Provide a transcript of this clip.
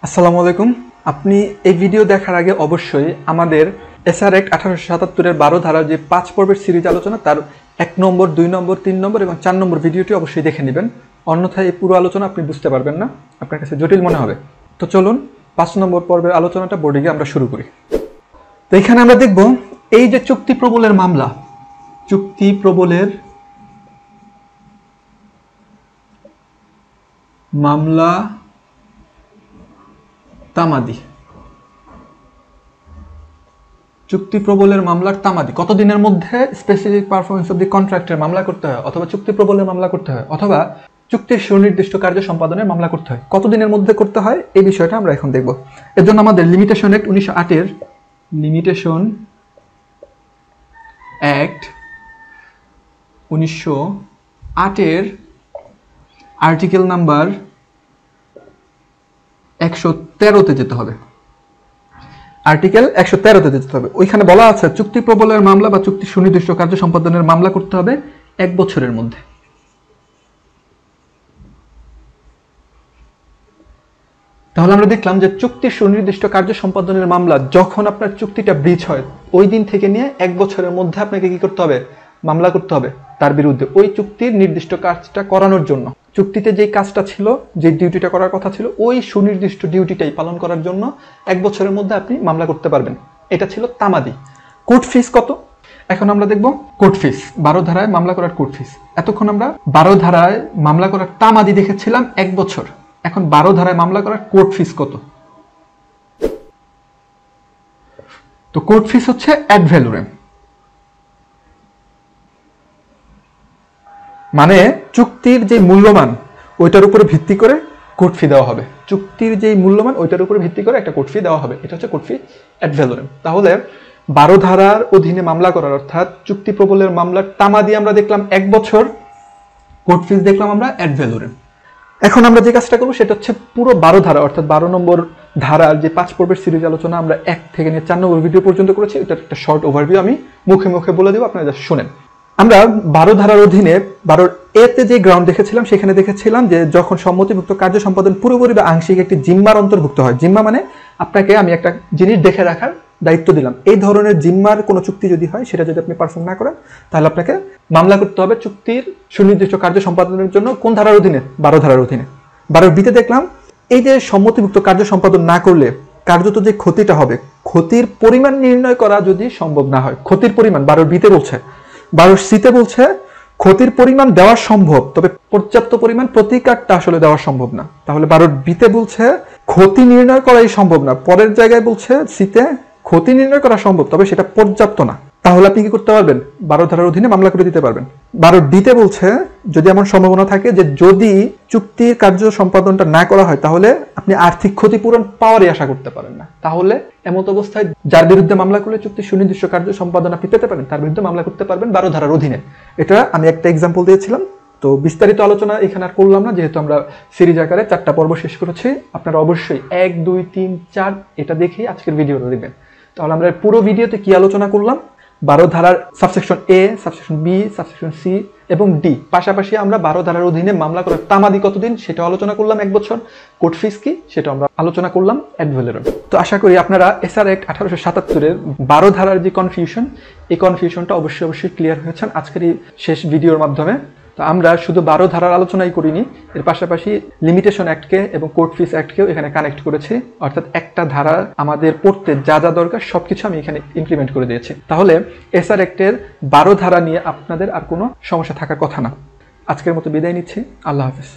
আসসালামু আলাইকুম। আপনি এই ভিডিও দেখার আগে অবশ্যই আমাদের এসআর অ্যাক্ট 1877-এর 12 ধারার যে 5 পর্বের সিরিজ আলোচনা তার 1 নম্বর, 2 নম্বর, 3 নম্বর এবং 4 নম্বর ভিডিওটি অবশ্যই দেখে নেবেন। অন্যথায় এই পুরো আলোচনা আপনি বুঝতে পারবেন না, আপনার কাছে জটিল মনে হবে। তো চলুন 5 নম্বর পর্বের আলোচনাটা বোর্ডিংয়ে আমরা শুরু করি। তো এখানে আমরা দেখব এই যে চুক্তি প্রবলের মামলা, চুক্তি প্রবলের মামলা তামাদি, চুক্তি প্রবলের মামলার তামাদি কতদিনের মধ্যে স্পেসিফিক পারফরমেন্স অফ দি কন্ট্রাক্টের মামলা করতে হয়, অথবা চুক্তি প্রবলের মামলা করতে হয়, অথবা চুক্তির সুনির্দিষ্ট কার্য সম্পাদনের মামলা করতে হয়, কতদিনের মধ্যে করতে হয় এই বিষয়টা আমরা এখন দেখব। এর জন্য আমাদের লিমিটেশন অ্যাক্ট 1908-এর লিমিটেশন অ্যাক্ট 1908-এর আর্টিকেল নাম্বার 113-তে যেতে হবে। আর্টিকেল 113-তে যেতে হবে। ওইখানে বলা আছে চুক্তি প্রবলের মামলা বা চুক্তি সুনির্দিষ্ট কার্য সম্পাদনের মামলা করতে হবে 1 বছরের মধ্যে। তাহলে আমরা দেখলাম যে চুক্তির সুনির্দিষ্ট কার্য সম্পাদনের মামলা যখন আপনার চুক্তিটা ব্রিচ হয় ওই দিন থেকে নিয়ে 1 বছরের মধ্যে আপনাকে কি করতে হবে, মামলা করতে হবে তার বিরুদ্ধে, ওই চুক্তির নির্দিষ্ট কাজটা করানোর জন্য। চুক্তিতে যেই কাজটা ছিল, যে ডিউটিটা করার কথা ছিল, ওই সুনির্দিষ্ট ডিউটিটাই পালন করার জন্য 1 বছরের মধ্যে আপনি মামলা করতে পারবেন। এটা ছিল তামাদি। কোর্ট ফিস কত? এখন আমরা দেখব কোর্ট ফিস, 12 ধারায় মামলা করার কোর্ট ফিস। এতক্ষণ আমরা 12 ধারায় মামলা করার তামাদি দেখেছিলাম 1 বছর। এখন 12 ধারায় মামলা করার কোর্ট ফিস কত? তো কোর্ট ফিস হচ্ছে অ্যাড ভ্যালুরেম, মানে চুক্তির যে মূল্যমান ওইটার উপরে ভিত্তি করে কোর্ট ফি দেওয়া হবে। চুক্তির যে মূল্যমান ওইটার উপরে ভিত্তি করে একটা কোর্ট ফি দেওয়া হবে, এটা হচ্ছে কোর্ট ফি অ্যাড ভ্যালুরেম। তাহলে 12 ধারার অধীনে মামলা করার, অর্থাৎ চুক্তি প্রবলের মামলার তামাদি আমরা দেখলাম 1 বছর, কোর্ট ফিস দেখলাম আমরা অ্যাড ভ্যালুরেম। এখন আমরা যে কাজটা করবো সেটা হচ্ছে পুরো 12 ধারা, অর্থাৎ 12 নম্বর ধারার যে 5 পর্বের সিরিজ আলোচনা আমরা 1 থেকে নিয়ে 4 নম্বর ভিডিও পর্যন্ত করেছি, এটার একটা শর্ট ওভারভিউ আমি মুখে মুখে বলে দেবো, আপনারা জাস্ট শুনেন। আমরা 12 ধারার অধীনে 12 এতে যে গ্রাউন্ড দেখেছিলাম সেখানে দেখেছিলাম যে যখন সম্মতিভুক্ত কার্য সম্পাদন পুরোপুরি বা আংশিক একটি জিম্মার অন্তর্ভুক্ত হয়। জিম্মা মানে আপনাকে আমি একটা জিনিস দেখে রাখার দায়িত্ব দিলাম, এই ধরনের জিম্মার কোনো চুক্তি যদি হয় সেটা যদি আপনি পারফর্ম না করেন তাহলে আপনাকে মামলা করতে হবে চুক্তির সুনির্দিষ্ট কার্য সম্পাদনের জন্য। কোন ধারার অধীনে? 12 ধারার অধীনে। 12 বিতে দেখলাম এই যে সম্মতিভুক্ত কার্য সম্পাদন না করলে কার্যত যে ক্ষতিটা হবে, ক্ষতির পরিমাণ নির্ণয় করা যদি সম্ভব না হয়, ক্ষতির পরিমাণ 12 বিতে বলছে, 12 সিতে বলছে ক্ষতির পরিমাণ দেওয়া সম্ভব, তবে পর্যাপ্ত পরিমাণ প্রতিকারটা আসলে দেওয়া সম্ভব না। তাহলে 12 বিতে বলছে ক্ষতি নির্ণয় করাই সম্ভব না, পরের জায়গায় বলছে সিতে ক্ষতি নির্ণয় করা সম্ভব তবে সেটা পর্যাপ্ত না। তাহলে আপনি কি করতে পারবেন? 12 ধারার অধীনে মামলা করে দিতে পারবেন। 12 ডিতে বলছে যদি এমন সম্ভাবনা থাকে যে যদি চুক্তির কার্য সম্পাদনটা না করা হয় তাহলে আপনি আর্থিক ক্ষতিপূরণ পাওয়ারই আশা করতে পারেন না। তাহলে এমত অবস্থায় যার বিরুদ্ধে মামলা করলে চুক্তির সুনির্দিষ্ট কার্য সম্পাদন আপনি পেতে পারেন তার বিরুদ্ধে মামলা করতে পারবেন 12 ধারার অধীনে। এটা আমি একটা এক্সাম্পল দিয়েছিলাম, তো বিস্তারিত আলোচনা এখানে আর করলাম না, যেহেতু আমরা সিরিজ আকারে 4টা পর্ব শেষ করেছি। আপনারা অবশ্যই 1, 2, 3, 4 এটা দেখেই আজকের ভিডিওটা দিবেন। তাহলে আমরা পুরো ভিডিওতে কি আলোচনা করলাম? 12 ধারার সাবসেকশন এ, সাবসেকশন বি, সাবসেকশন সি এবং ডি, পাশাপাশি আমরা 12 ধারার অধীনে মামলা করার তামাদি কতদিন সেটা আলোচনা করলাম, 1 বছর। কোর্ট ফিস কি সেটা আমরা আলোচনা করলাম, অ্যাড ভ্যালুরেম। তো আশা করি আপনারা এসআর অ্যাক্ট 1877-এর 12 ধারার যে কনফিউশন, এই কনফিউশনটা অবশ্যই ক্লিয়ার হয়েছেন আজকের এই শেষ ভিডিওর মাধ্যমে। তো আমরা শুধু 12 ধারার আলোচনাই করিনি, এর পাশাপাশি লিমিটেশন অ্যাক্টকে এবং কোর্ট ফিস অ্যাক্টকেও এখানে কানেক্ট করেছি, অর্থাৎ একটা ধারা আমাদের পড়তে যা যা দরকার সবকিছু আমি এখানে ইমপ্লিমেন্ট করে দিয়েছি। তাহলে এসআর অ্যাক্টের 12 ধারা নিয়ে আপনাদের আর কোনো সমস্যা থাকার কথা না। আজকের মতো বিদায় নিচ্ছি, আল্লাহ হাফেজ।